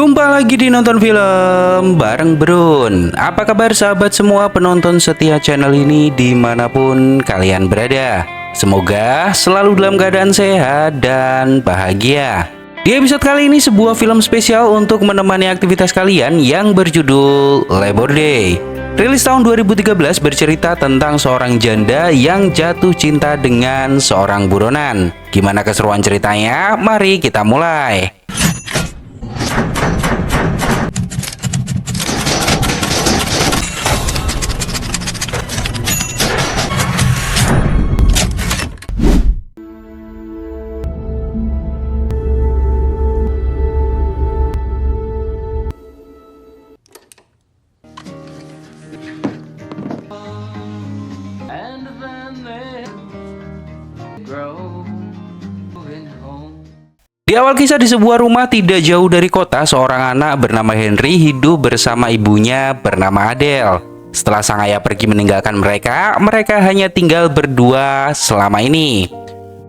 Jumpa lagi di Nonton Film bareng Brun. Apa kabar sahabat semua penonton setia channel ini dimanapun kalian berada? Semoga selalu dalam keadaan sehat dan bahagia. Di episode kali ini sebuah film spesial untuk menemani aktivitas kalian yang berjudul Labor Day. Rilis tahun 2013 bercerita tentang seorang janda yang jatuh cinta dengan seorang buronan. Gimana keseruan ceritanya? Mari kita mulai. Di awal kisah, di sebuah rumah tidak jauh dari kota, seorang anak bernama Henry hidup bersama ibunya bernama Adele. Setelah sang ayah pergi meninggalkan mereka, mereka hanya tinggal berdua selama ini.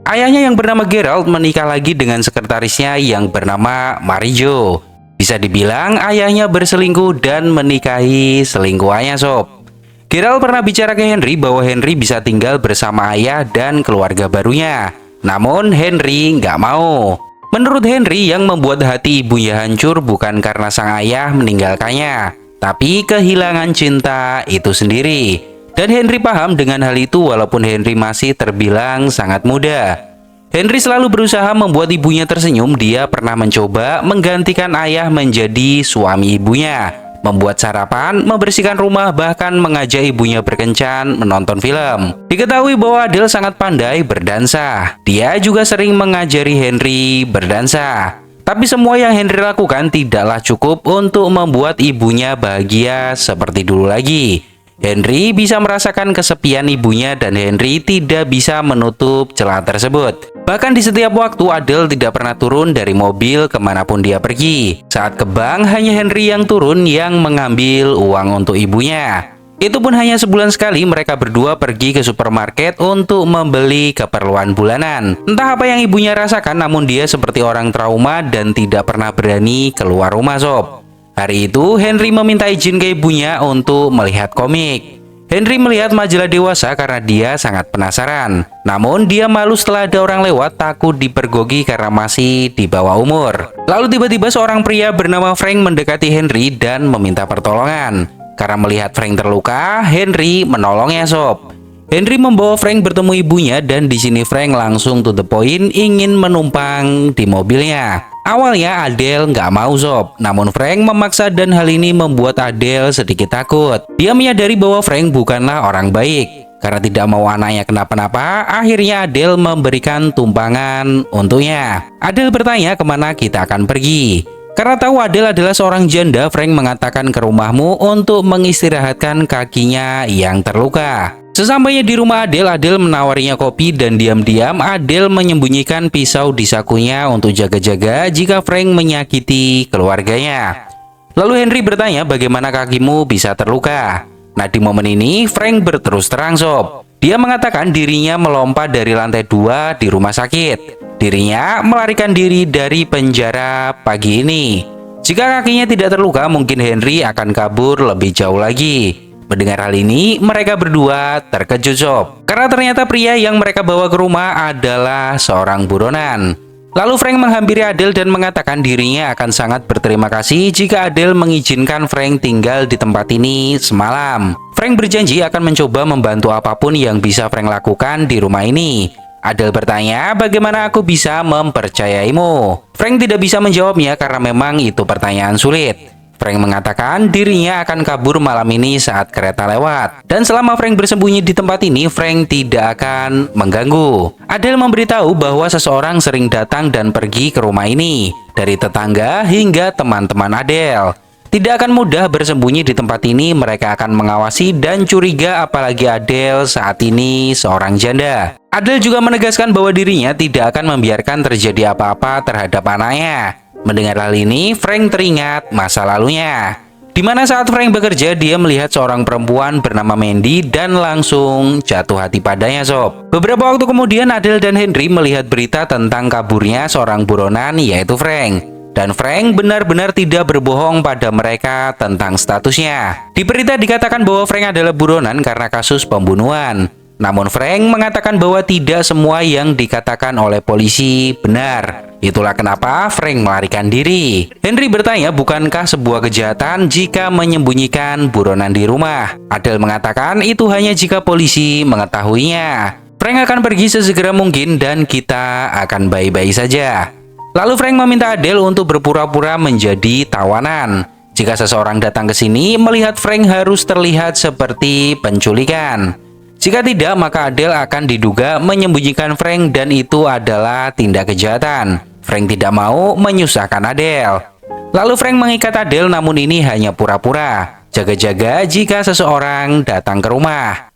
Ayahnya yang bernama Gerald menikah lagi dengan sekretarisnya yang bernama Marijo. Bisa dibilang ayahnya berselingkuh dan menikahi selingkuhannya sob. Gerald pernah bicara ke Henry bahwa Henry bisa tinggal bersama ayah dan keluarga barunya. Namun Henry nggak mau. Menurut Henry, yang membuat hati ibunya hancur bukan karena sang ayah meninggalkannya, tapi kehilangan cinta itu sendiri. Dan Henry paham dengan hal itu walaupun Henry masih terbilang sangat muda. Henry selalu berusaha membuat ibunya tersenyum. Dia pernah mencoba menggantikan ayah menjadi suami ibunya, membuat sarapan, membersihkan rumah, bahkan mengajak ibunya berkencan menonton film. Diketahui bahwa Adele sangat pandai berdansa. Dia juga sering mengajari Henry berdansa. Tapi semua yang Henry lakukan tidaklah cukup untuk membuat ibunya bahagia seperti dulu lagi. Henry bisa merasakan kesepian ibunya dan Henry tidak bisa menutup celah tersebut. Bahkan di setiap waktu Adele tidak pernah turun dari mobil kemanapun dia pergi. Saat ke bank, hanya Henry yang turun yang mengambil uang untuk ibunya. Itu pun hanya sebulan sekali mereka berdua pergi ke supermarket untuk membeli keperluan bulanan. Entah apa yang ibunya rasakan, namun dia seperti orang trauma dan tidak pernah berani keluar rumah sob. Hari itu Henry meminta izin ke ibunya untuk melihat komik. Henry melihat majalah dewasa karena dia sangat penasaran. Namun dia malu setelah ada orang lewat, takut dipergoki karena masih di bawah umur. Lalu tiba-tiba seorang pria bernama Frank mendekati Henry dan meminta pertolongan. Karena melihat Frank terluka, Henry menolongnya sob. Henry membawa Frank bertemu ibunya dan di sini Frank langsung to the point ingin menumpang di mobilnya. Awalnya Adele nggak mau sob, namun Frank memaksa dan hal ini membuat Adele sedikit takut. Dia menyadari bahwa Frank bukanlah orang baik. Karena tidak mau anaknya kenapa-napa, akhirnya Adele memberikan tumpangan untuknya. Adele bertanya kemana kita akan pergi. Karena tahu Adele adalah seorang janda, Frank mengatakan ke rumahmu untuk mengistirahatkan kakinya yang terluka. Sesampainya di rumah Adele, Adele menawarinya kopi dan diam-diam Adele menyembunyikan pisau di sakunya untuk jaga-jaga jika Frank menyakiti keluarganya. Lalu Henry bertanya, bagaimana kakimu bisa terluka? Nah, di momen ini Frank berterus terang sob. Dia mengatakan dirinya melompat dari lantai 2 di rumah sakit. Dirinya melarikan diri dari penjara pagi ini. Jika kakinya tidak terluka, mungkin Henry akan kabur lebih jauh lagi. Mendengar hal ini, mereka berdua terkejut sob. Karena ternyata pria yang mereka bawa ke rumah adalah seorang buronan. Lalu Frank menghampiri Adele dan mengatakan dirinya akan sangat berterima kasih jika Adele mengizinkan Frank tinggal di tempat ini semalam. Frank berjanji akan mencoba membantu apapun yang bisa Frank lakukan di rumah ini. Adele bertanya, bagaimana aku bisa mempercayaimu? Frank tidak bisa menjawabnya karena memang itu pertanyaan sulit. Frank mengatakan dirinya akan kabur malam ini saat kereta lewat. Dan selama Frank bersembunyi di tempat ini, Frank tidak akan mengganggu. Adele memberitahu bahwa seseorang sering datang dan pergi ke rumah ini. Dari tetangga hingga teman-teman Adele. Tidak akan mudah bersembunyi di tempat ini, mereka akan mengawasi dan curiga apalagi Adele saat ini seorang janda. Adele juga menegaskan bahwa dirinya tidak akan membiarkan terjadi apa-apa terhadap anaknya. Mendengar hal ini, Frank teringat masa lalunya. Di mana saat Frank bekerja, dia melihat seorang perempuan bernama Mandy dan langsung jatuh hati padanya sob. Beberapa waktu kemudian Adele dan Henry melihat berita tentang kaburnya seorang buronan yaitu Frank. Dan Frank benar-benar tidak berbohong pada mereka tentang statusnya. Di berita dikatakan bahwa Frank adalah buronan karena kasus pembunuhan. Namun Frank mengatakan bahwa tidak semua yang dikatakan oleh polisi benar. Itulah kenapa Frank melarikan diri. Henry bertanya, bukankah sebuah kejahatan jika menyembunyikan buronan di rumah? Adele mengatakan itu hanya jika polisi mengetahuinya. Frank akan pergi sesegera mungkin dan kita akan baik-baik saja. Lalu Frank meminta Adele untuk berpura-pura menjadi tawanan. Jika seseorang datang ke sini, melihat Frank harus terlihat seperti penculikan. Jika tidak, maka Adele akan diduga menyembunyikan Frank dan itu adalah tindak kejahatan. Frank tidak mau menyusahkan Adele. Lalu Frank mengikat Adele, namun ini hanya pura-pura. Jaga-jaga jika seseorang datang ke rumah.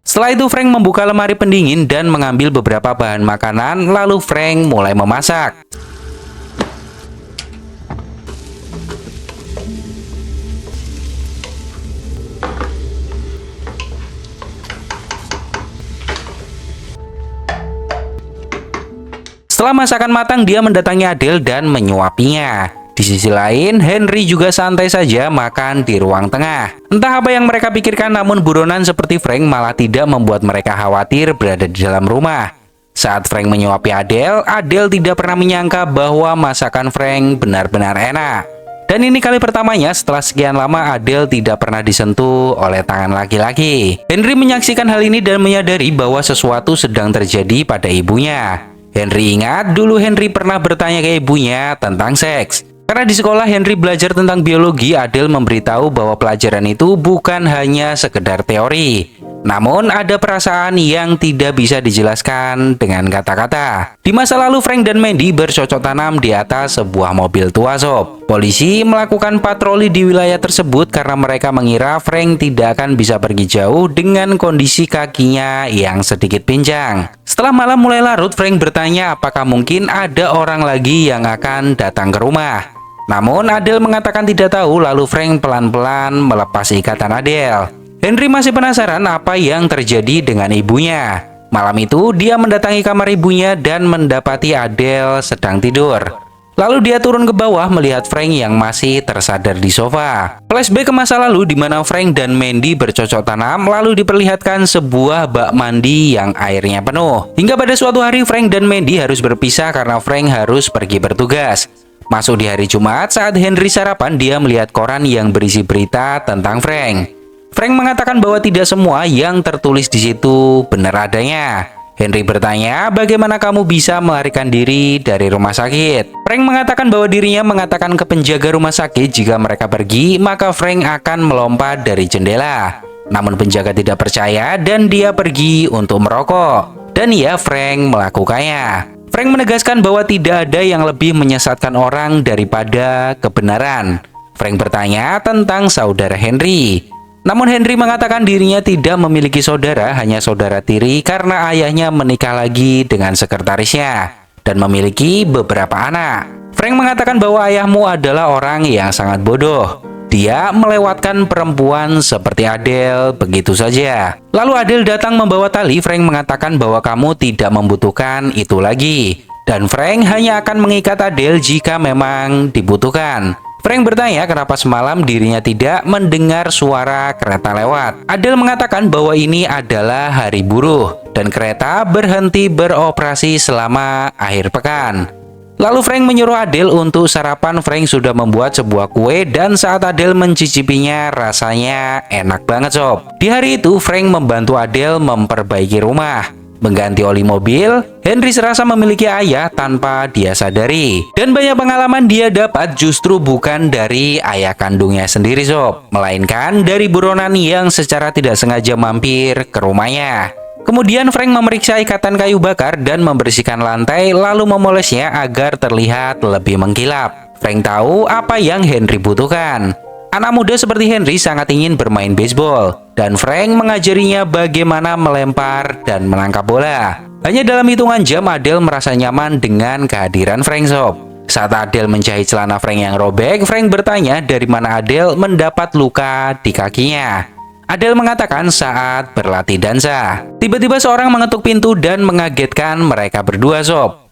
Setelah itu Frank membuka lemari pendingin dan mengambil beberapa bahan makanan, lalu Frank mulai memasak. Setelah masakan matang, dia mendatangi Adele dan menyuapinya. Di sisi lain, Henry juga santai saja makan di ruang tengah. Entah apa yang mereka pikirkan, namun buronan seperti Frank malah tidak membuat mereka khawatir berada di dalam rumah. Saat Frank menyuapi Adele, Adele tidak pernah menyangka bahwa masakan Frank benar-benar enak. Dan ini kali pertamanya setelah sekian lama Adele tidak pernah disentuh oleh tangan laki-laki. Henry menyaksikan hal ini dan menyadari bahwa sesuatu sedang terjadi pada ibunya. Henry ingat dulu Henry pernah bertanya ke ibunya tentang seks. Karena di sekolah Henry belajar tentang biologi, Adele memberitahu bahwa pelajaran itu bukan hanya sekedar teori. Namun ada perasaan yang tidak bisa dijelaskan dengan kata-kata. Di masa lalu Frank dan Mandy bercocok tanam di atas sebuah mobil tua sob. Polisi melakukan patroli di wilayah tersebut karena mereka mengira Frank tidak akan bisa pergi jauh dengan kondisi kakinya yang sedikit pincang. Setelah malam mulai larut, Frank bertanya apakah mungkin ada orang lagi yang akan datang ke rumah. Namun Adele mengatakan tidak tahu, lalu Frank pelan-pelan melepas ikatan Adele. Henry masih penasaran apa yang terjadi dengan ibunya. Malam itu dia mendatangi kamar ibunya dan mendapati Adele sedang tidur. Lalu dia turun ke bawah melihat Frank yang masih tersadar di sofa. Flashback ke masa lalu di mana Frank dan Mandy bercocok tanam, lalu diperlihatkan sebuah bak mandi yang airnya penuh. Hingga pada suatu hari Frank dan Mandy harus berpisah karena Frank harus pergi bertugas. Masuk di hari Jumat, saat Henry sarapan, dia melihat koran yang berisi berita tentang Frank. Frank mengatakan bahwa tidak semua yang tertulis di situ benar adanya. Henry bertanya, bagaimana kamu bisa melarikan diri dari rumah sakit? Frank mengatakan bahwa dirinya mengatakan ke penjaga rumah sakit jika mereka pergi, maka Frank akan melompat dari jendela. Namun penjaga tidak percaya dan dia pergi untuk merokok. Dan ya, Frank melakukannya. Frank menegaskan bahwa tidak ada yang lebih menyesatkan orang daripada kebenaran. Frank bertanya tentang saudara Henry. Namun Henry mengatakan dirinya tidak memiliki saudara, hanya saudara tiri karena ayahnya menikah lagi dengan sekretarisnya dan memiliki beberapa anak. Frank mengatakan bahwa ayahmu adalah orang yang sangat bodoh. Dia melewatkan perempuan seperti Adele begitu saja. Lalu Adele datang membawa tali. Frank mengatakan bahwa kamu tidak membutuhkan itu lagi. Dan Frank hanya akan mengikat Adele jika memang dibutuhkan. Frank bertanya kenapa semalam dirinya tidak mendengar suara kereta lewat. Adele mengatakan bahwa ini adalah hari buruh dan kereta berhenti beroperasi selama akhir pekan. Lalu Frank menyuruh Adele untuk sarapan. Frank sudah membuat sebuah kue dan saat Adele mencicipinya rasanya enak banget sob. Di hari itu Frank membantu Adele memperbaiki rumah, mengganti oli mobil. Henry serasa memiliki ayah tanpa dia sadari. Dan banyak pengalaman dia dapat justru bukan dari ayah kandungnya sendiri sob, melainkan dari buronan yang secara tidak sengaja mampir ke rumahnya. Kemudian Frank memeriksa ikatan kayu bakar dan membersihkan lantai lalu memolesnya agar terlihat lebih mengkilap. Frank tahu apa yang Henry butuhkan. Anak muda seperti Henry sangat ingin bermain baseball dan Frank mengajarinya bagaimana melempar dan menangkap bola. Hanya dalam hitungan jam Adele merasa nyaman dengan kehadiran Frank sob. Saat Adele menjahit celana Frank yang robek, Frank bertanya dari mana Adele mendapat luka di kakinya. Adele mengatakan saat berlatih dansa. Tiba-tiba seorang mengetuk pintu dan mengagetkan mereka berdua sob.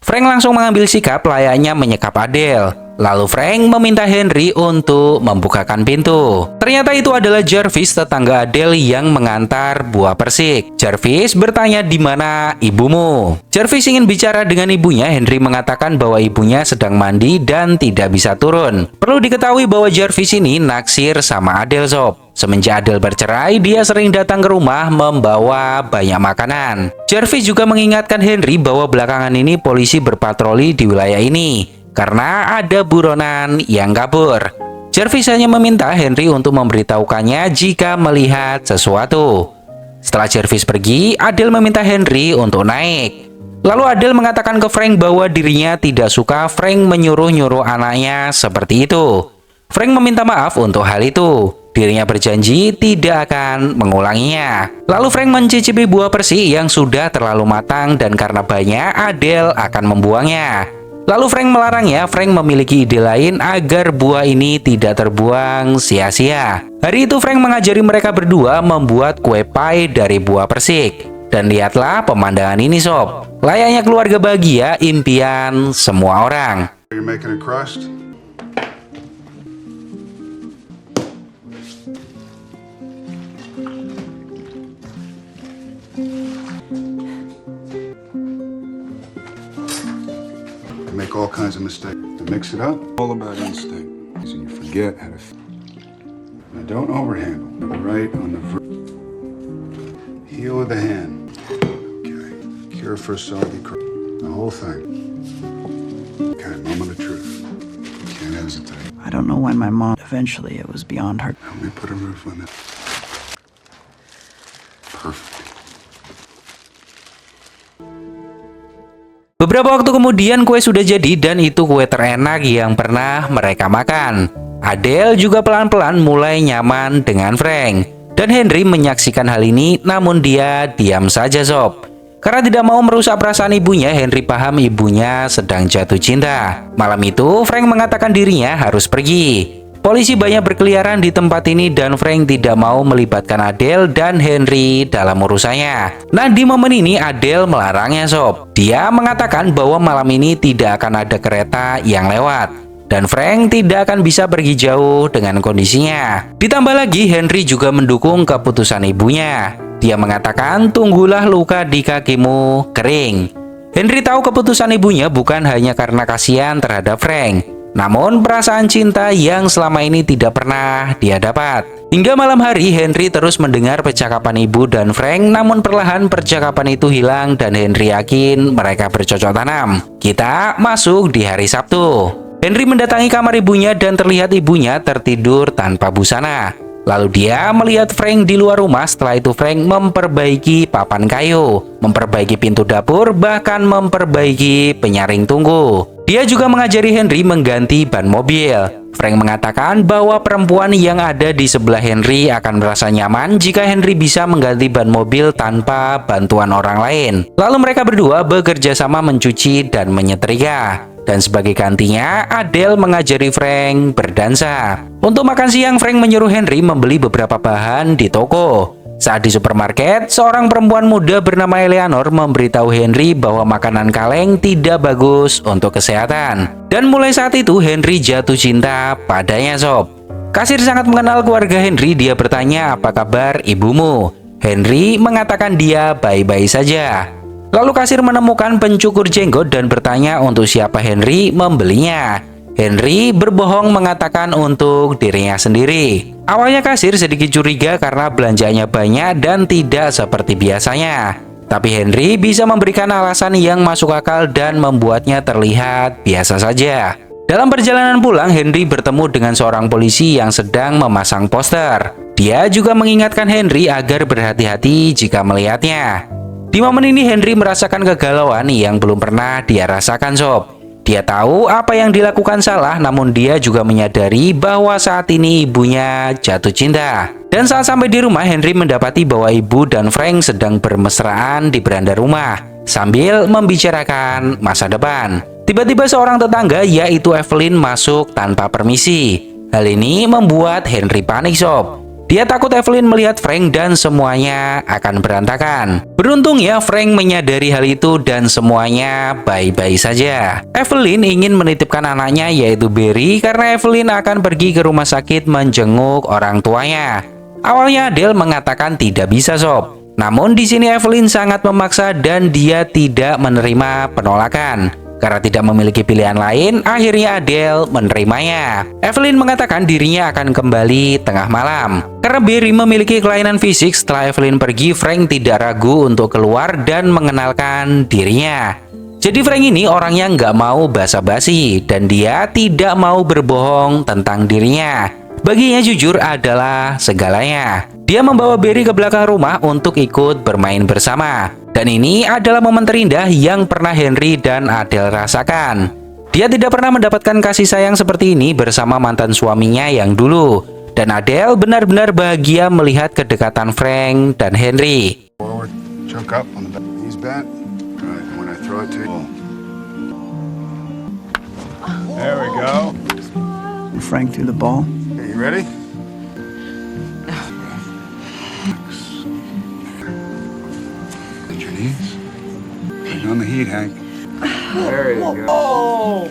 Frank langsung mengambil sikap layaknya menyekap Adele. Lalu Frank meminta Henry untuk membukakan pintu. Ternyata itu adalah Jarvis, tetangga Adele yang mengantar buah persik. Jarvis bertanya di mana ibumu. Jarvis ingin bicara dengan ibunya. Henry mengatakan bahwa ibunya sedang mandi dan tidak bisa turun. Perlu diketahui bahwa Jarvis ini naksir sama Adele sob. Semenjak Adele bercerai, dia sering datang ke rumah membawa banyak makanan. Jarvis juga mengingatkan Henry bahwa belakangan ini polisi berpatroli di wilayah ini karena ada buronan yang kabur. Jarvis hanya meminta Henry untuk memberitahukannya jika melihat sesuatu. Setelah Jarvis pergi, Adele meminta Henry untuk naik. Lalu Adele mengatakan ke Frank bahwa dirinya tidak suka Frank menyuruh-nyuruh anaknya seperti itu. Frank meminta maaf untuk hal itu. Dirinya berjanji tidak akan mengulanginya. Lalu Frank mencicipi buah persik yang sudah terlalu matang dan karena banyak, Adele akan membuangnya. Lalu Frank melarangnya. Frank memiliki ide lain agar buah ini tidak terbuang sia-sia. Hari itu Frank mengajari mereka berdua membuat kue pie dari buah persik. Dan lihatlah pemandangan ini sob. Layaknya keluarga bahagia, impian semua orang. You're making a crust? Make all kinds of mistakes. To mix it up, all about instinct. So you forget how to. Now don't overhandle. Right on the heel of the hand. Okay. Cure for soggy crust. The whole thing. Okay. Moment of truth. Can't hesitate. I don't know when my mom. Eventually, it was beyond her. Help me put a roof on it. Perfect. Beberapa waktu kemudian kue sudah jadi dan itu kue terenak yang pernah mereka makan. Adele juga pelan-pelan mulai nyaman dengan Frank. Dan Henry menyaksikan hal ini namun dia diam saja sob. Karena tidak mau merusak perasaan ibunya, Henry paham ibunya sedang jatuh cinta. Malam itu Frank mengatakan dirinya harus pergi. Polisi banyak berkeliaran di tempat ini dan Frank tidak mau melibatkan Adele dan Henry dalam urusannya. Nah, di momen ini Adele melarangnya sob. Dia mengatakan bahwa malam ini tidak akan ada kereta yang lewat dan Frank tidak akan bisa pergi jauh dengan kondisinya. Ditambah lagi Henry juga mendukung keputusan ibunya. Dia mengatakan tunggulah luka di kakimu kering. Henry tahu keputusan ibunya bukan hanya karena kasihan terhadap Frank, namun perasaan cinta yang selama ini tidak pernah dia dapat. Hingga malam hari Henry terus mendengar percakapan ibu dan Frank, namun perlahan percakapan itu hilang dan Henry yakin mereka bercocok tanam. Kita masuk di hari Sabtu. Henry mendatangi kamar ibunya dan terlihat ibunya tertidur tanpa busana. Lalu dia melihat Frank di luar rumah. Setelah itu Frank memperbaiki papan kayu, memperbaiki pintu dapur, bahkan memperbaiki penyaring tunggu. Dia juga mengajari Henry mengganti ban mobil. Frank mengatakan bahwa perempuan yang ada di sebelah Henry akan merasa nyaman jika Henry bisa mengganti ban mobil tanpa bantuan orang lain. Lalu mereka berdua bekerja sama mencuci dan menyetrika. Dan sebagai gantinya, Adele mengajari Frank berdansa. Untuk makan siang, Frank menyuruh Henry membeli beberapa bahan di toko. Saat di supermarket, seorang perempuan muda bernama Eleanor memberitahu Henry bahwa makanan kaleng tidak bagus untuk kesehatan. Dan mulai saat itu, Henry jatuh cinta padanya sob. Kasir sangat mengenal keluarga Henry. Dia bertanya, apa kabar ibumu? Henry mengatakan dia baik-baik saja. Lalu kasir menemukan pencukur jenggot dan bertanya untuk siapa Henry membelinya. Henry berbohong mengatakan untuk dirinya sendiri. Awalnya kasir sedikit curiga karena belanjanya banyak dan tidak seperti biasanya. Tapi Henry bisa memberikan alasan yang masuk akal dan membuatnya terlihat biasa saja. Dalam perjalanan pulang, Henry bertemu dengan seorang polisi yang sedang memasang poster. Dia juga mengingatkan Henry agar berhati-hati jika melihatnya. Di momen ini Henry merasakan kegalauan yang belum pernah dia rasakan sob. Dia tahu apa yang dilakukan salah, namun dia juga menyadari bahwa saat ini ibunya jatuh cinta. Dan saat sampai di rumah, Henry mendapati bahwa ibu dan Frank sedang bermesraan di beranda rumah sambil membicarakan masa depan. Tiba-tiba seorang tetangga yaitu Evelyn masuk tanpa permisi. Hal ini membuat Henry panik sob. Dia takut Evelyn melihat Frank dan semuanya akan berantakan. Beruntungnya Frank menyadari hal itu dan semuanya baik-baik saja. Evelyn ingin menitipkan anaknya yaitu Barry karena Evelyn akan pergi ke rumah sakit menjenguk orang tuanya. Awalnya Adele mengatakan tidak bisa sob. Namun di sini Evelyn sangat memaksa dan dia tidak menerima penolakan. Karena tidak memiliki pilihan lain, akhirnya Adele menerimanya. Evelyn mengatakan dirinya akan kembali tengah malam. Karena Barry memiliki kelainan fisik, setelah Evelyn pergi, Frank tidak ragu untuk keluar dan mengenalkan dirinya. Jadi Frank ini orangnya nggak mau basa-basi dan dia tidak mau berbohong tentang dirinya. Baginya jujur adalah segalanya. Dia membawa Barry ke belakang rumah untuk ikut bermain bersama. Dan ini adalah momen terindah yang pernah Henry dan Adele rasakan. Dia tidak pernah mendapatkan kasih sayang seperti ini bersama mantan suaminya yang dulu. Dan Adele benar-benar bahagia melihat kedekatan Frank dan Henry. Forward, choke up on the back. Knees bent. Right, and when I throw it to you. There we go. Frank threw the ball. Okay, you ready? Bend your knees. Bring on the heat, Hank. There you go.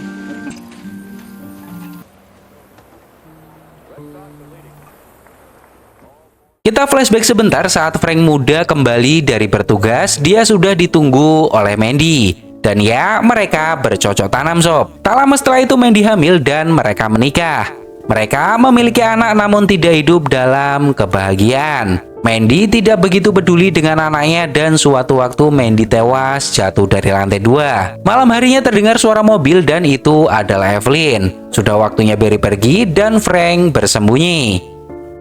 Kita flashback sebentar saat Frank muda kembali dari bertugas, dia sudah ditunggu oleh Mandy. Dan ya, mereka bercocok tanam sob. Tak lama setelah itu Mandy hamil dan mereka menikah. Mereka memiliki anak namun tidak hidup dalam kebahagiaan. Mandy tidak begitu peduli dengan anaknya dan suatu waktu Mandy tewas jatuh dari lantai 2. Malam harinya terdengar suara mobil dan itu adalah Evelyn. Sudah waktunya Barry pergi dan Frank bersembunyi.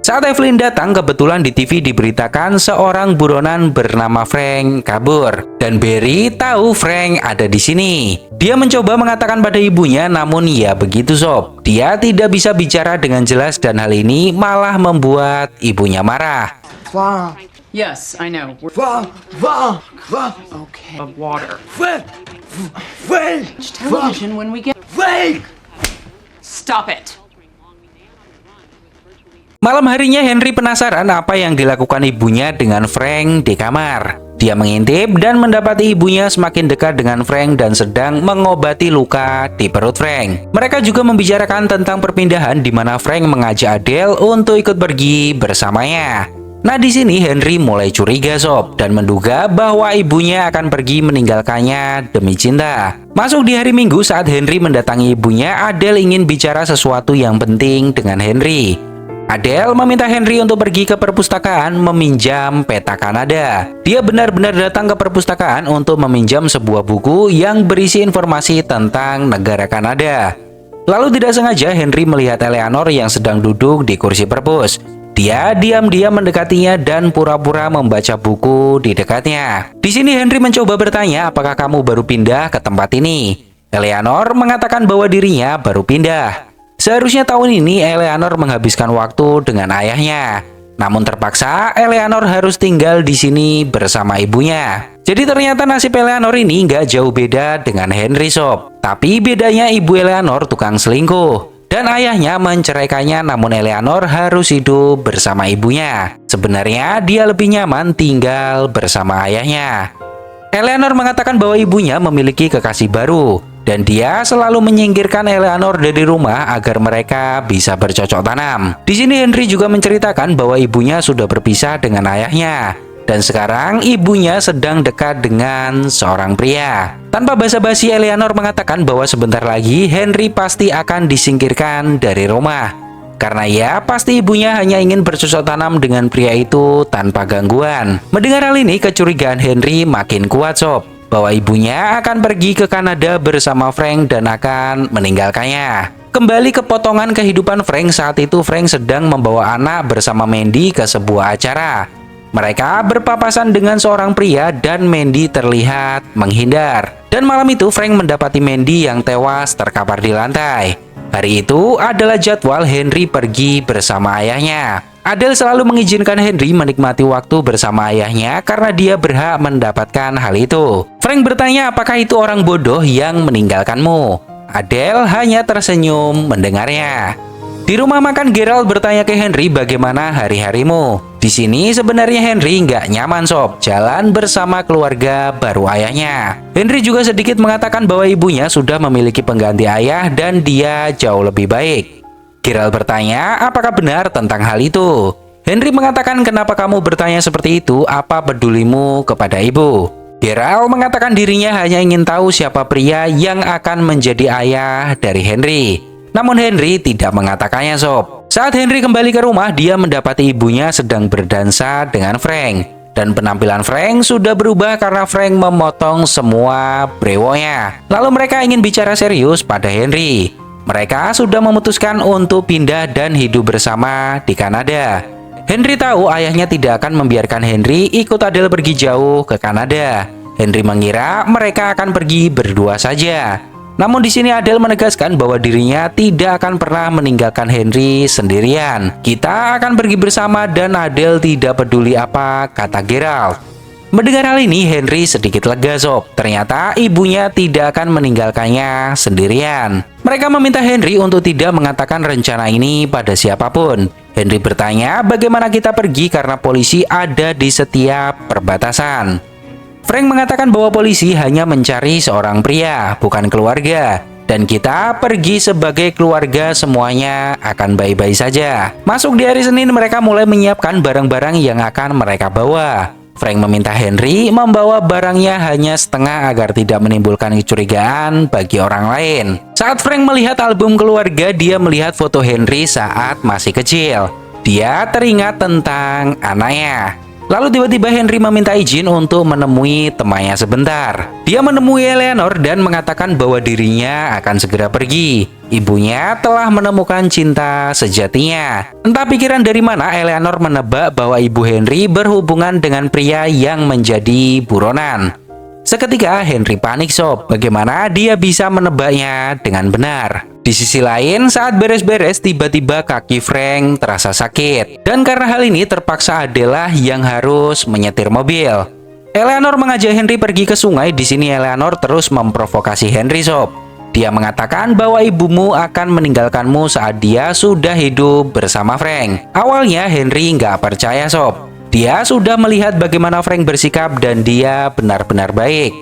Saat Evelyn datang, kebetulan di TV diberitakan seorang buronan bernama Frank kabur. Dan Barry tahu Frank ada di sini. Dia mencoba mengatakan pada ibunya, namun ya begitu sob. Dia tidak bisa bicara dengan jelas dan hal ini malah membuat ibunya marah. Yes, I know. Okay. Of water. Television when we get. Stop it. Malam harinya Henry penasaran apa yang dilakukan ibunya dengan Frank di kamar. Dia mengintip dan mendapati ibunya semakin dekat dengan Frank dan sedang mengobati luka di perut Frank. Mereka juga membicarakan tentang perpindahan di mana Frank mengajak Adele untuk ikut pergi bersamanya. Nah di sini Henry mulai curiga sob dan menduga bahwa ibunya akan pergi meninggalkannya demi cinta. Masuk di hari Minggu saat Henry mendatangi ibunya, Adele ingin bicara sesuatu yang penting dengan Henry. Adele meminta Henry untuk pergi ke perpustakaan meminjam peta Kanada. Dia benar-benar datang ke perpustakaan untuk meminjam sebuah buku yang berisi informasi tentang negara Kanada. Lalu tidak sengaja Henry melihat Eleanor yang sedang duduk di kursi perpus. Dia diam-diam mendekatinya dan pura-pura membaca buku di dekatnya. Di sini Henry mencoba bertanya, apakah kamu baru pindah ke tempat ini? Eleanor mengatakan bahwa dirinya baru pindah. Seharusnya tahun ini Eleanor menghabiskan waktu dengan ayahnya. Namun terpaksa Eleanor harus tinggal di sini bersama ibunya. Jadi ternyata nasib Eleanor ini nggak jauh beda dengan Henry sob. Tapi bedanya ibu Eleanor tukang selingkuh. Dan ayahnya menceraikannya, namun Eleanor harus hidup bersama ibunya. Sebenarnya dia lebih nyaman tinggal bersama ayahnya. Eleanor mengatakan bahwa ibunya memiliki kekasih baru. Dan dia selalu menyingkirkan Eleanor dari rumah agar mereka bisa bercocok tanam. Di sini Henry juga menceritakan bahwa ibunya sudah berpisah dengan ayahnya. Dan sekarang ibunya sedang dekat dengan seorang pria. Tanpa basa-basi Eleanor mengatakan bahwa sebentar lagi Henry pasti akan disingkirkan dari rumah. Karena ya pasti ibunya hanya ingin bercocok tanam dengan pria itu tanpa gangguan. Mendengar hal ini kecurigaan Henry makin kuat sob. Bahwa ibunya akan pergi ke Kanada bersama Frank dan akan meninggalkannya. Kembali ke potongan kehidupan Frank, saat itu Frank sedang membawa anak bersama Mandy ke sebuah acara. Mereka berpapasan dengan seorang pria dan Mandy terlihat menghindar. Dan malam itu Frank mendapati Mandy yang tewas terkapar di lantai. Hari itu adalah jadwal Henry pergi bersama ayahnya. Adele selalu mengizinkan Henry menikmati waktu bersama ayahnya karena dia berhak mendapatkan hal itu. Frank bertanya apakah itu orang bodoh yang meninggalkanmu. Adele hanya tersenyum mendengarnya. Di rumah makan, Gerald bertanya ke Henry bagaimana hari-harimu. Di sini sebenarnya Henry nggak nyaman sob, jalan bersama keluarga baru ayahnya. Henry juga sedikit mengatakan bahwa ibunya sudah memiliki pengganti ayah dan dia jauh lebih baik. Gerald bertanya apakah benar tentang hal itu. Henry mengatakan kenapa kamu bertanya seperti itu, apa pedulimu kepada ibu. Gerald mengatakan dirinya hanya ingin tahu siapa pria yang akan menjadi ayah dari Henry. Namun Henry tidak mengatakannya sob. Saat Henry kembali ke rumah, dia mendapati ibunya sedang berdansa dengan Frank. Dan penampilan Frank sudah berubah karena Frank memotong semua brewonya. Lalu mereka ingin bicara serius pada Henry. Mereka sudah memutuskan untuk pindah dan hidup bersama di Kanada. Henry tahu ayahnya tidak akan membiarkan Henry ikut Adele pergi jauh ke Kanada. Henry mengira mereka akan pergi berdua saja. Namun di sini Adele menegaskan bahwa dirinya tidak akan pernah meninggalkan Henry sendirian. Kita akan pergi bersama dan Adele tidak peduli apa kata Gerald. Mendengar hal ini Henry sedikit lega sob. Ternyata ibunya tidak akan meninggalkannya sendirian. Mereka meminta Henry untuk tidak mengatakan rencana ini pada siapapun. Henry bertanya bagaimana kita pergi karena polisi ada di setiap perbatasan. Frank mengatakan bahwa polisi hanya mencari seorang pria, bukan keluarga. Dan kita pergi sebagai keluarga, semuanya akan baik-baik saja. Masuk di hari Senin, mereka mulai menyiapkan barang-barang yang akan mereka bawa. Frank meminta Henry membawa barangnya hanya setengah agar tidak menimbulkan kecurigaan bagi orang lain. Saat Frank melihat album keluarga, dia melihat foto Henry saat masih kecil. Dia teringat tentang anaknya. Lalu tiba-tiba Henry meminta izin untuk menemui temannya sebentar. Dia menemui Eleanor dan mengatakan bahwa dirinya akan segera pergi. Ibunya telah menemukan cinta sejatinya. Entah pikiran dari mana Eleanor menebak bahwa ibu Henry berhubungan dengan pria yang menjadi buronan. Seketika Henry panik sob, bagaimana dia bisa menebaknya dengan benar. Di sisi lain, saat beres-beres tiba-tiba kaki Frank terasa sakit. Dan karena hal ini terpaksa Adele yang harus menyetir mobil. Eleanor mengajak Henry pergi ke sungai. Di sini Eleanor terus memprovokasi Henry sob. Dia mengatakan bahwa ibumu akan meninggalkanmu saat dia sudah hidup bersama Frank. Awalnya Henry nggak percaya sob. Dia sudah melihat bagaimana Frank bersikap dan dia benar-benar baik.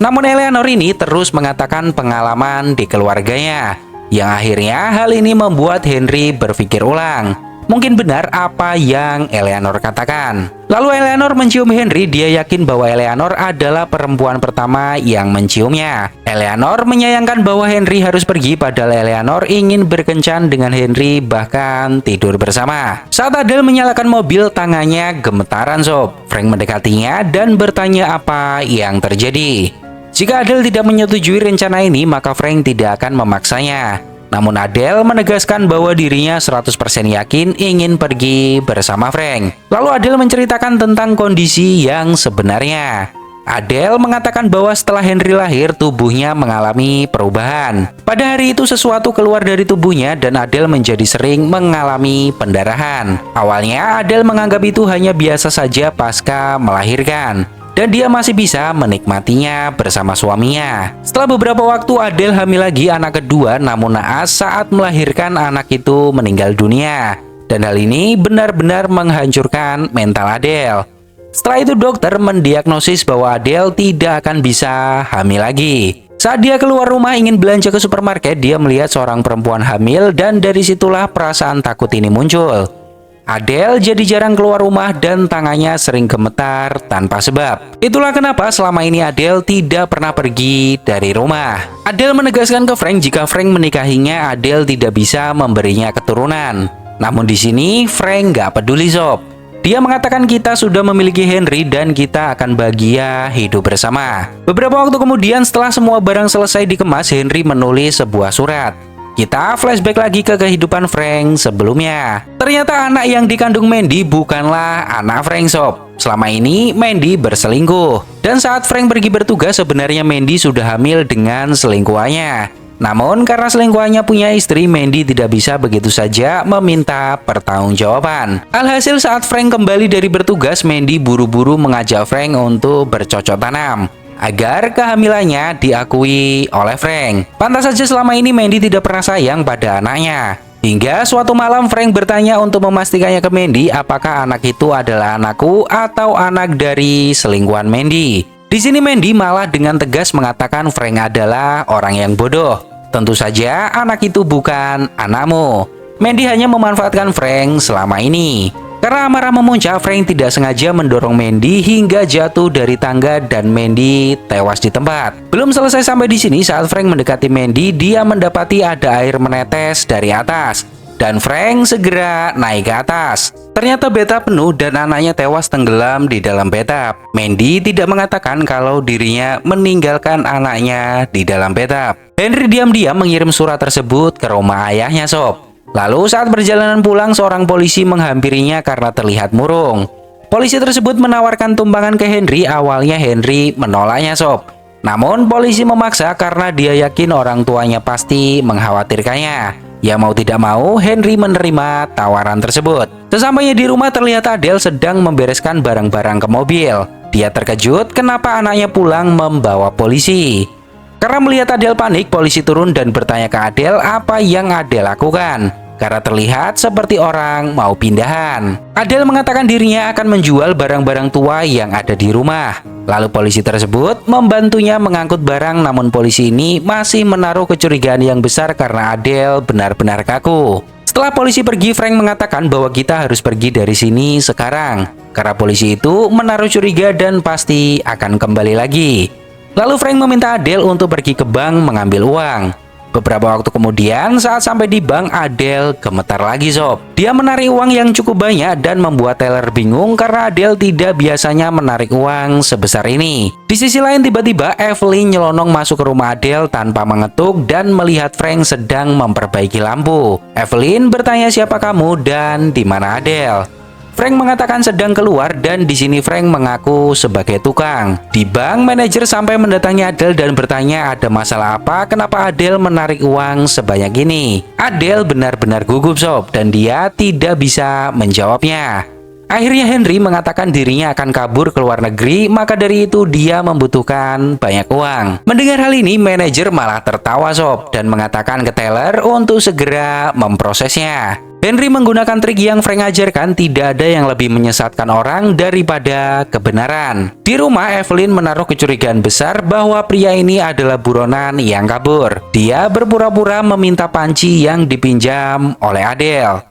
Namun Eleanor ini terus mengatakan pengalaman di keluarganya. Yang akhirnya hal ini membuat Henry berpikir ulang. Mungkin benar apa yang Eleanor katakan. Lalu Eleanor mencium Henry. Dia yakin bahwa Eleanor adalah perempuan pertama yang menciumnya. Eleanor menyayangkan bahwa Henry harus pergi, padahal Eleanor ingin berkencan dengan Henry, bahkan tidur bersama. Saat Adele menyalakan mobil, tangannya gemetaran sob. Frank mendekatinya dan bertanya apa yang terjadi. Jika Adele tidak menyetujui rencana ini, maka Frank tidak akan memaksanya. Namun Adele menegaskan bahwa dirinya 100% yakin ingin pergi bersama Frank. Lalu Adele menceritakan tentang kondisi yang sebenarnya. Adele mengatakan bahwa setelah Henry lahir, tubuhnya mengalami perubahan. Pada hari itu sesuatu keluar dari tubuhnya dan Adele menjadi sering mengalami pendarahan. Awalnya Adele menganggap itu hanya biasa saja pasca melahirkan. Dan dia masih bisa menikmatinya bersama suaminya. Setelah beberapa waktu Adele hamil lagi anak kedua, namun naas saat melahirkan anak itu meninggal dunia. Dan hal ini benar-benar menghancurkan mental Adele. Setelah itu dokter mendiagnosis bahwa Adele tidak akan bisa hamil lagi. Saat dia keluar rumah ingin belanja ke supermarket, dia melihat seorang perempuan hamil dan dari situlah perasaan takut ini muncul. Adele jadi jarang keluar rumah dan tangannya sering gemetar tanpa sebab. Itulah kenapa selama ini Adele tidak pernah pergi dari rumah. Adele menegaskan ke Frank jika Frank menikahinya, Adele tidak bisa memberinya keturunan. Namun di sini Frank nggak peduli sob. Dia mengatakan kita sudah memiliki Henry dan kita akan bahagia hidup bersama. Beberapa waktu kemudian setelah semua barang selesai dikemas, Henry menulis sebuah surat. Kita flashback lagi ke kehidupan Frank sebelumnya. Ternyata anak yang dikandung Mandy bukanlah anak Frank sob. Selama ini Mandy berselingkuh. Dan saat Frank pergi bertugas sebenarnya Mandy sudah hamil dengan selingkuhannya. Namun karena selingkuhannya punya istri, Mandy tidak bisa begitu saja meminta pertanggungjawaban. Alhasil saat Frank kembali dari bertugas, Mandy buru-buru mengajak Frank untuk bercocok tanam agar kehamilannya diakui oleh Frank. Pantas saja selama ini Mandy tidak pernah sayang pada anaknya. Hingga suatu malam Frank bertanya untuk memastikannya ke Mandy apakah anak itu adalah anakku atau anak dari selingkuhan Mandy. Di sini Mandy malah dengan tegas mengatakan Frank adalah orang yang bodoh. Tentu saja anak itu bukan anakmu. Mandy hanya memanfaatkan Frank selama ini. Karena amarah memuncak, Frank tidak sengaja mendorong Mandy hingga jatuh dari tangga dan Mandy tewas di tempat. Belum selesai sampai di sini, saat Frank mendekati Mandy, dia mendapati ada air menetes dari atas. Dan Frank segera naik ke atas. Ternyata bathtub penuh dan anaknya tewas tenggelam di dalam bathtub. Mandy tidak mengatakan kalau dirinya meninggalkan anaknya di dalam bathtub. Henry diam-diam mengirim surat tersebut ke rumah ayahnya sob. Lalu saat perjalanan pulang, seorang polisi menghampirinya karena terlihat murung. Polisi tersebut menawarkan tumpangan ke Henry. Awalnya Henry menolaknya sob. Namun polisi memaksa karena dia yakin orang tuanya pasti mengkhawatirkannya. Ya mau tidak mau, Henry menerima tawaran tersebut. Sesampainya di rumah terlihat Adele sedang membereskan barang-barang ke mobil. Dia terkejut kenapa anaknya pulang membawa polisi. Karena melihat Adele panik, polisi turun dan bertanya ke Adele apa yang Adele lakukan. Karena terlihat seperti orang mau pindahan. Adele mengatakan dirinya akan menjual barang-barang tua yang ada di rumah. Lalu polisi tersebut membantunya mengangkut barang, namun polisi ini masih menaruh kecurigaan yang besar karena Adele benar-benar kaku. Setelah polisi pergi, Frank mengatakan bahwa kita harus pergi dari sini sekarang. Karena polisi itu menaruh curiga dan pasti akan kembali lagi. Lalu Frank meminta Adele untuk pergi ke bank mengambil uang. Beberapa waktu kemudian saat sampai di bank, Adele gemetar lagi sob. Dia menarik uang yang cukup banyak dan membuat teller bingung karena Adele tidak biasanya menarik uang sebesar ini. Di sisi lain tiba-tiba Evelyn nyelonong masuk ke rumah Adele tanpa mengetuk dan melihat Frank sedang memperbaiki lampu. Evelyn bertanya siapa kamu dan di mana Adele. Frank mengatakan sedang keluar dan di sini Frank mengaku sebagai tukang. Di bank, manajer sampai mendatangi Adele dan bertanya ada masalah apa, kenapa Adele menarik uang sebanyak ini. Adele benar-benar gugup sob dan dia tidak bisa menjawabnya. Akhirnya Henry mengatakan dirinya akan kabur ke luar negeri, maka dari itu dia membutuhkan banyak uang. Mendengar hal ini, manajer malah tertawa sob dan mengatakan ke teller untuk segera memprosesnya. Henry menggunakan trik yang Frank ajarkan, tidak ada yang lebih menyesatkan orang daripada kebenaran. Di rumah, Evelyn menaruh kecurigaan besar bahwa pria ini adalah buronan yang kabur. Dia berpura-pura meminta panci yang dipinjam oleh Adele.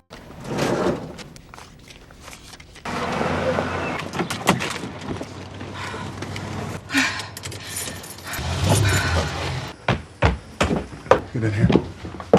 Get in here.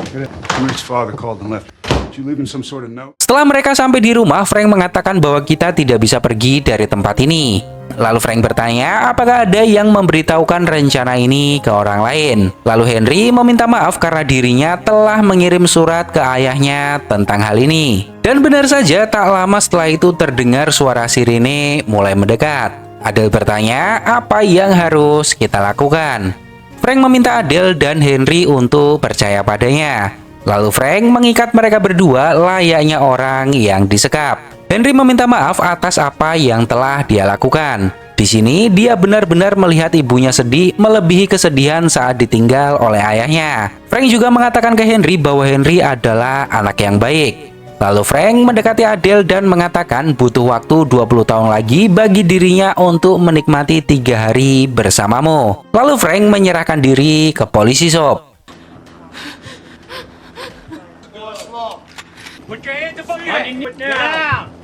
Get in. Henry's father called and left. Did you leave him some sort of note? Setelah mereka sampai di rumah, Frank mengatakan bahwa kita tidak bisa pergi dari tempat ini. Lalu Frank bertanya apakah ada yang memberitahukan rencana ini ke orang lain. Lalu Henry meminta maaf karena dirinya telah mengirim surat ke ayahnya tentang hal ini. Dan benar saja, tak lama setelah itu terdengar suara sirine mulai mendekat. Adele bertanya apa yang harus kita lakukan. Frank meminta Adele dan Henry untuk percaya padanya. Lalu Frank mengikat mereka berdua layaknya orang yang disekap. Henry meminta maaf atas apa yang telah dia lakukan. Di sini dia benar-benar melihat ibunya sedih melebihi kesedihan saat ditinggal oleh ayahnya. Frank juga mengatakan ke Henry bahwa Henry adalah anak yang baik. Lalu Frank mendekati Adele dan mengatakan butuh waktu 20 tahun lagi bagi dirinya untuk menikmati 3 hari bersamamu. Lalu Frank menyerahkan diri ke polisi sob. Put your hands above your head. Put down.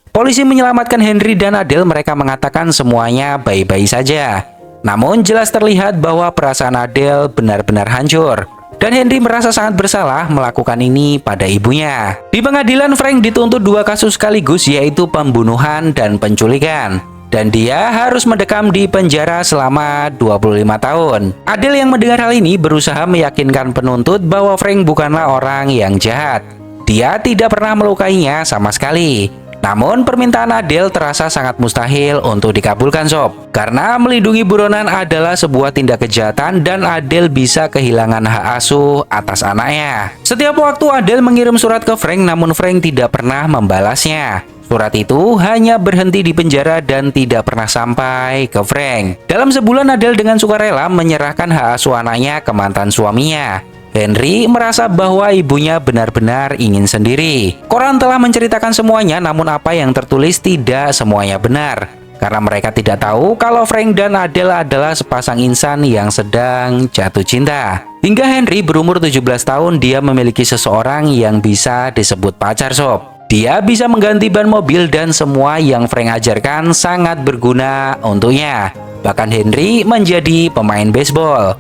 Polisi menyelamatkan Henry dan Adele. Mereka mengatakan semuanya baik-baik saja. Namun jelas terlihat bahwa perasaan Adele benar-benar hancur. Dan Henry merasa sangat bersalah melakukan ini pada ibunya. Di pengadilan, Frank dituntut 2 kasus sekaligus, yaitu pembunuhan dan penculikan. dan dia harus mendekam di penjara selama 25 tahun. Adele yang mendengar hal ini berusaha meyakinkan penuntut bahwa Frank bukanlah orang yang jahat. Dia tidak pernah melukainya sama sekali. Namun permintaan Adele terasa sangat mustahil untuk dikabulkan sob. Karena melindungi buronan adalah sebuah tindak kejahatan dan Adele bisa kehilangan hak asuh atas anaknya. Setiap waktu Adele mengirim surat ke Frank, namun Frank tidak pernah membalasnya. Surat itu hanya berhenti di penjara dan tidak pernah sampai ke Frank. Dalam sebulan Adele dengan sukarela menyerahkan hak asuh anaknya ke mantan suaminya. Henry merasa bahwa ibunya benar-benar ingin sendiri. Koran telah menceritakan semuanya, namun apa yang tertulis tidak semuanya benar. Karena mereka tidak tahu kalau Frank dan Adele adalah sepasang insan yang sedang jatuh cinta. Hingga Henry berumur 17 tahun, dia memiliki seseorang yang bisa disebut pacar sob. Dia bisa mengganti ban mobil dan semua yang Frank ajarkan sangat berguna untuknya. Bahkan Henry menjadi pemain baseball.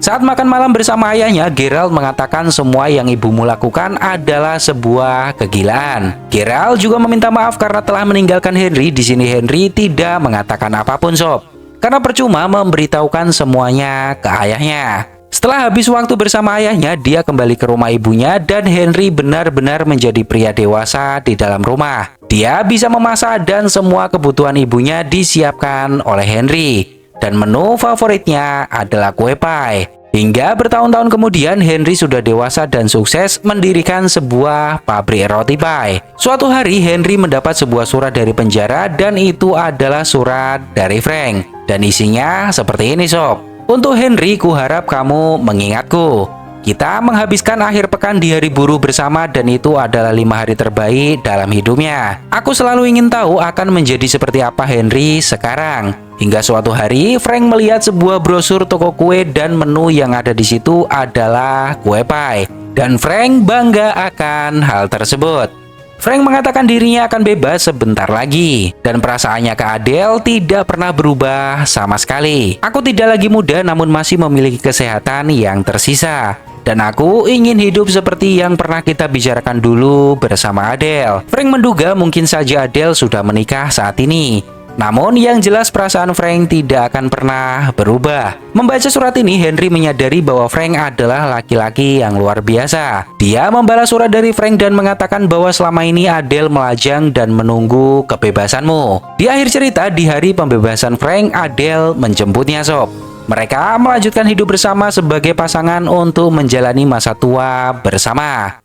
Saat makan malam bersama ayahnya, Gerald mengatakan semua yang ibumu lakukan adalah sebuah kegilaan. Gerald juga meminta maaf karena telah meninggalkan Henry. Di sini Henry tidak mengatakan apapun sob, karena percuma memberitahukan semuanya ke ayahnya. Setelah habis waktu bersama ayahnya, dia kembali ke rumah ibunya dan Henry benar-benar menjadi pria dewasa di dalam rumah. Dia bisa memasak dan semua kebutuhan ibunya disiapkan oleh Henry. Dan menu favoritnya adalah kue pie. Hingga bertahun-tahun kemudian Henry sudah dewasa dan sukses mendirikan sebuah pabrik roti pie. Suatu hari Henry mendapat sebuah surat dari penjara dan itu adalah surat dari Frank. Dan isinya seperti ini sob. Untuk Henry, kuharap kamu mengingatku. Kita menghabiskan akhir pekan di hari buruh bersama dan itu adalah 5 hari terbaik dalam hidupnya. Aku selalu ingin tahu akan menjadi seperti apa Henry sekarang. Hingga suatu hari, Frank melihat sebuah brosur toko kue dan menu yang ada di situ adalah kue pie. Dan Frank bangga akan hal tersebut. Frank mengatakan dirinya akan bebas sebentar lagi. Dan perasaannya ke Adele tidak pernah berubah sama sekali. Aku tidak lagi muda namun masih memiliki kesehatan yang tersisa. Dan aku ingin hidup seperti yang pernah kita bicarakan dulu bersama Adele. Frank menduga mungkin saja Adele sudah menikah saat ini. Namun yang jelas perasaan Frank tidak akan pernah berubah. Membaca surat ini, Henry menyadari bahwa Frank adalah laki-laki yang luar biasa. Dia membalas surat dari Frank dan mengatakan bahwa selama ini Adele melajang dan menunggu kebebasanmu. Di akhir cerita, di hari pembebasan Frank, Adele menjemputnya sob. Mereka melanjutkan hidup bersama sebagai pasangan untuk menjalani masa tua bersama.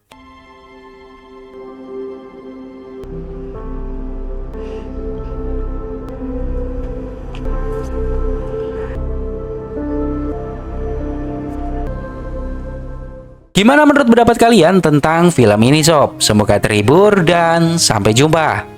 Gimana menurut pendapat kalian tentang film ini sob? Semoga terhibur dan sampai jumpa.